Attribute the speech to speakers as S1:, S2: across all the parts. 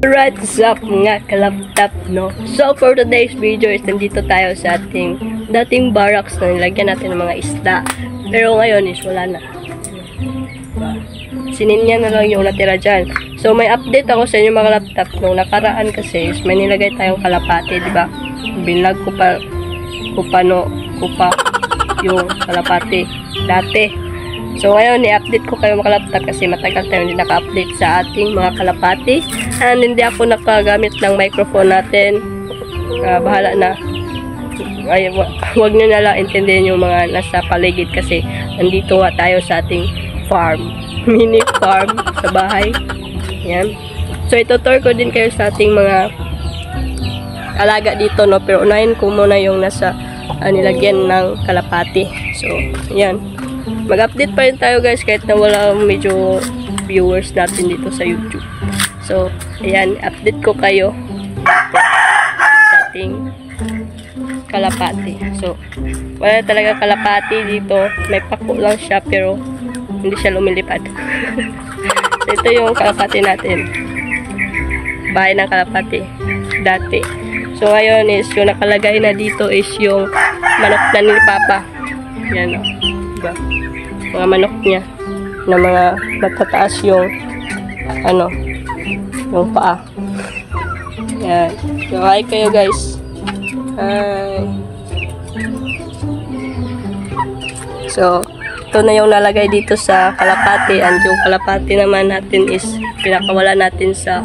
S1: Alright, what's up mga kalaptap, no? So, for today's video is nandito tayo sa ating dating barracks na nilagyan natin ng mga isda. Pero ngayon is wala na. Sininyan na lang yung natira dyan. So, may update ako sa inyo mga kalaptap. Nung nakaraan kasi is may nilagay tayong kalapati, diba? Binlag ko pa yung kalapati dati. So, ngayon, i-update ko kayo mga kalaptap kasi matagal tayo hindi naka-update sa ating mga kalapati. And hindi ako nakagamit ng microphone natin. Bahala na. Ay, wag nyo na lang intindihin yung mga nasa paligid kasi nandito nga tayo sa ating farm. Mini farm sa bahay. Yan. So, itutur ko din kayo sa ating mga alaga dito, no? Pero unahin ko muna yung nasa nilagyan ng kalapati. So, yan. Mag-update pa rin tayo guys kahit na wala medyo viewers natin dito sa YouTube. So, ayan, update ko kayo sa ating kalapati. So, wala talaga kalapati dito. May pako lang siya pero hindi siya lumilipad. So, ito yung kalapati natin. Bahay ng kalapati. Dati. So, ngayon is yung nakalagay na dito is yung manok na ni Papa. Yan o. Diba? Mga manok niya na mga matataas yung yung paa. Yan. So, hi kayo guys. Hi. So, ito na yung nalagay dito sa kalapati. And yung kalapati naman natin is pinakawala natin sa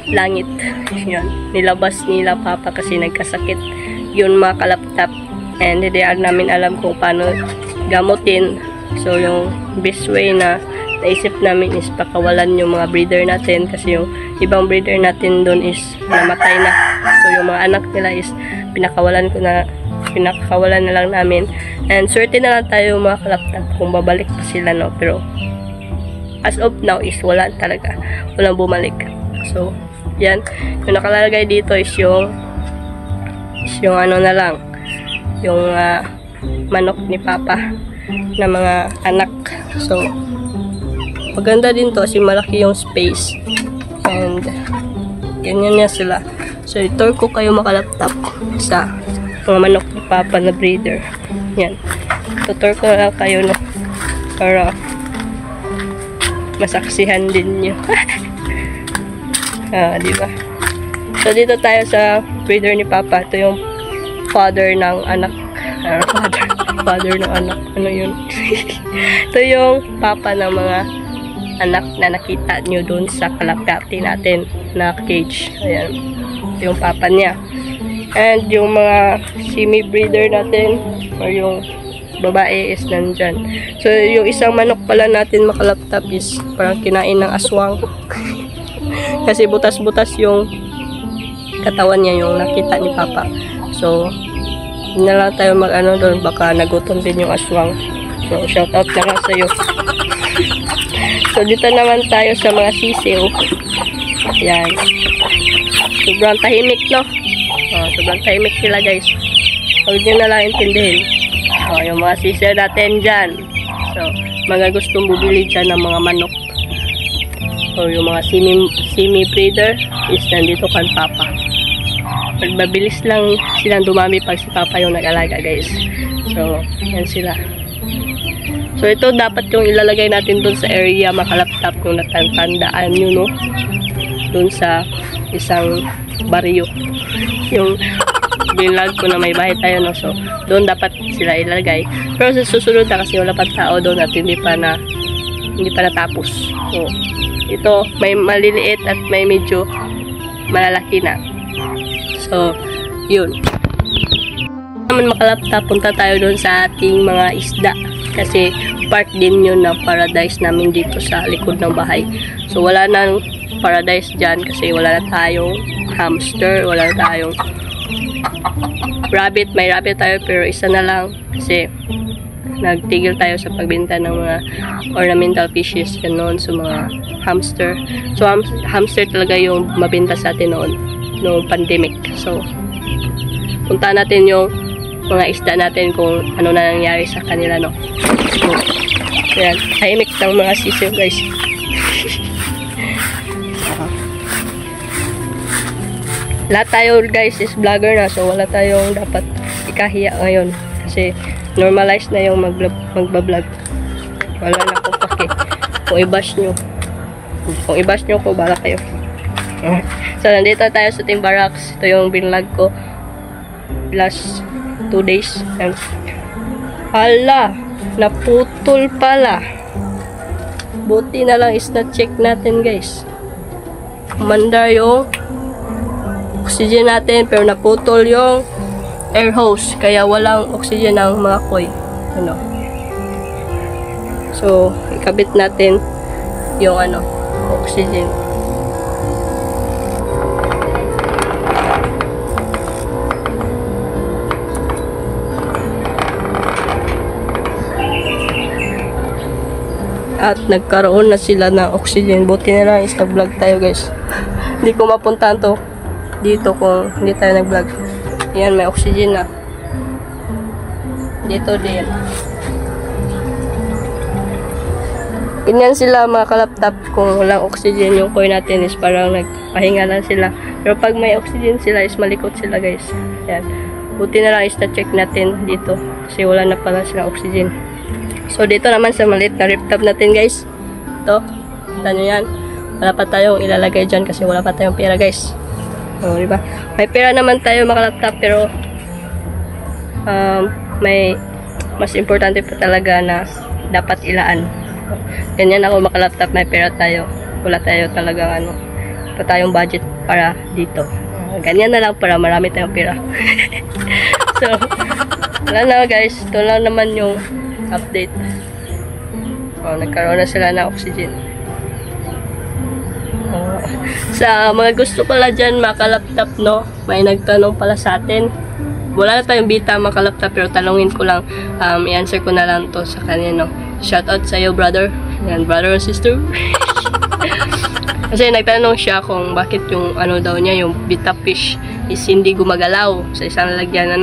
S1: langit. Yan. Nilabas nila Papa kasi nagkasakit yun mga kalaptap. And hindi namin alam kung paano gamutin. So, yung best way na naisip namin is pakawalan yung mga breeder natin kasi yung ibang breeder natin doon is namatay na. So, yung mga anak nila is pinakawalan na lang namin. And swerte na lang tayo mga kalaptap kung babalik pa sila, no? Pero, as of now is wala talaga. Walang bumalik. So, yan. Yung nakalagay dito is yung ano na lang. Yung manok ni Papa na mga anak. So, maganda din to kasi malaki yung space. And, ganyan niya sila. So, itur ko kayo makalaptap sa mga manok ni Papa na breeder. Yan. Tutur ko lang kayo no, para masaksihan din nyo. Diba? So, dito tayo sa breeder ni Papa. Ito yung father ng anak. Father ng anak. Ano yun? Ito yung papa ng mga anak na nakita nyo dun sa kalapati natin na cage. Ayan. Ito yung papa niya. And yung mga semi-breeder natin or yung babae is nandyan. So, yung isang manok pala natin makalaptap is parang kinain ng aswang. Kasi butas-butas yung katawan niya yung nakita ni Papa. So, hindi na lang tayo mag-ano doon. Baka nagutom din yung aswang. So, shout out na lang sa'yo. So, dito naman tayo sa mga sisiw. Ayan. Sobrang tahimik, no? Sobrang tahimik nila, guys. Huwag nyo na lang intindihin. Yung mga sisiw natin dyan. So, mga gustong bubili dyan ng mga manok. So, yung mga semi-breeder is nandito kan Papa. Mabilis lang silang dumami pag si Papa yung nag-alaga guys. So, yan sila. So, ito dapat yung ilalagay natin dun sa area makalaptap kung natandaan nyo, no? Dun sa isang baryo. Yung binlag ko na may bahay tayo, no? So, doon dapat sila ilalagay. Pero sa susunod na kasi wala pa tao doon at hindi pa natapos. So, ito may maliliit at may medyo malalaki na. So, yun. Naman makalaptap, punta tayo doon sa ating mga isda. Kasi part din yun ng paradise namin dito sa likod ng bahay. So, wala nang paradise dyan kasi wala na tayong hamster, wala na tayong rabbit. May rabbit tayo pero isa na lang kasi nagtigil tayo sa pagbenta ng mga ornamental fishes ganun, so mga hamster. So, hamster talaga yung mabenta sa atin noon. No pandemic. So, punta natin yung mga isda natin kung ano na nangyari sa kanila, no? So, ayan. Tahimik ng mga sisiw, guys. lahat tayo guys is vlogger na, so wala tayong dapat ikahiya ngayon kasi normalize na yung magbablog. Wala na akong pake kung i-bash nyo ko, bala kayo. So nandito tayo sa Team Barracks. Ito yung binlog ko last 2 days. And hala, naputol pala. Buti na lang is na-check natin guys. Kumanda yung oxygen natin, pero naputol yung air hose, kaya walang oxygen ang mga koi. Ano? So, ikabit natin yung oxygen. At nagkaroon na sila ng oxygen. Buti na lang is nag-vlog tayo guys. Hindi ko mapuntahan to dito kung hindi tayo nag-vlog. Yan, may oxygen na. Dito din. Ganyan sila mga kalaptop. Kung walang oxygen yung coin natin is parang nagpahinga lang sila. Pero pag may oxygen sila is malikot sila guys. Yan. Buti na lang is na-check natin dito. Kasi wala na pala silang oxygen. So dito naman sa maliit na riptop natin guys. Ito. Kita nyo yan. Wala pa tayong ilalagay dyan kasi wala pa tayong pera guys. O, diba? May pera naman tayo mga laptop pero may mas importante pa talaga na dapat ilaan. Ganyan ako mga laptop, may pera tayo. Wala tayo talagang pa tayong budget para dito. Ganyan na lang para marami tayong pera. So, wala na guys. Ito lang naman yung update. Nagkaroon na sila ng oxygen. Sa mga gusto pala dyan mga kalaptop, no, may nagtanong pala sa atin. Wala na tayong bita mga kalaptop, pero tanongin ko lang, i-answer ko na lang to sa kanya, no. Shoutout sa iyo brother. Yan, brother or sister. Kasi nagtanong siya kung bakit yung daw niya, yung bita fish is hindi gumagalaw sa isang lalagyan,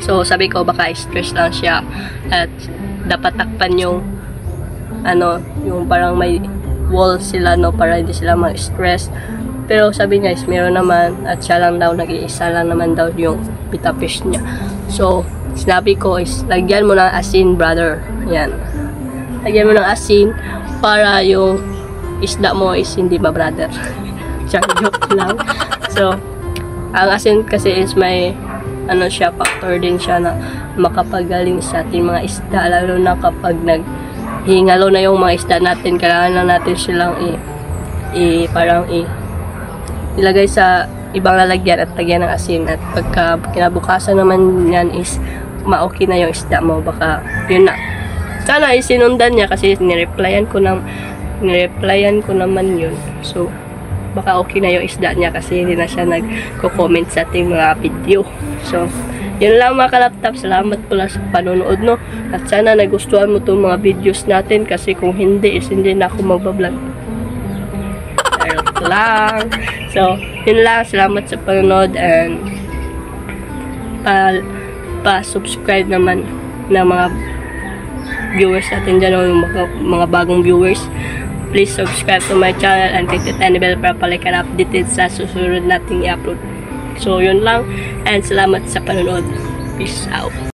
S1: So sabi ko baka stress lang siya at dapat takpan yung yung parang may wall sila, no, para hindi sila ma-stress. Pero sabi niya is meron naman at siya lang daw, nag-iisa lang naman daw yung bita fish niya. So sinabi ko is lagyan mo ng asin brother. Yan. Lagyan mo ng asin para yung isda mo is hindi ma-brother. Joke lang. So ang asin kasi is may siya, factor din siya na makapagaling sa ating mga isda, lalo na kapag naghingalo na yung mga isda natin, kailangan lang natin silang parang ilagay sa ibang lalagyan at lagyan ng asin, at pagka kinabukasan naman yan is ma-okay na yung isda mo. Baka yun na, sana isinundan niya kasi nireplyan ko naman yun. So baka okay na yung isda niya kasi hindi na siya nagko-comment sa ating mga video. So, yun lang mga kalaptop. Salamat pala sa panonood, no? At sana nagustuhan mo itong mga videos natin kasi kung hindi is hindi na ako magbablog. Charot lang. So, yun lang. Salamat sa panonood and pa-subscribe naman ng mga viewers natin dyan, o yung mga bagong viewers. Please subscribe to my channel and click the tiny bell para palikan updated sa susunod nating i-upload. So, yun lang. And salamat sa panonood. Peace out.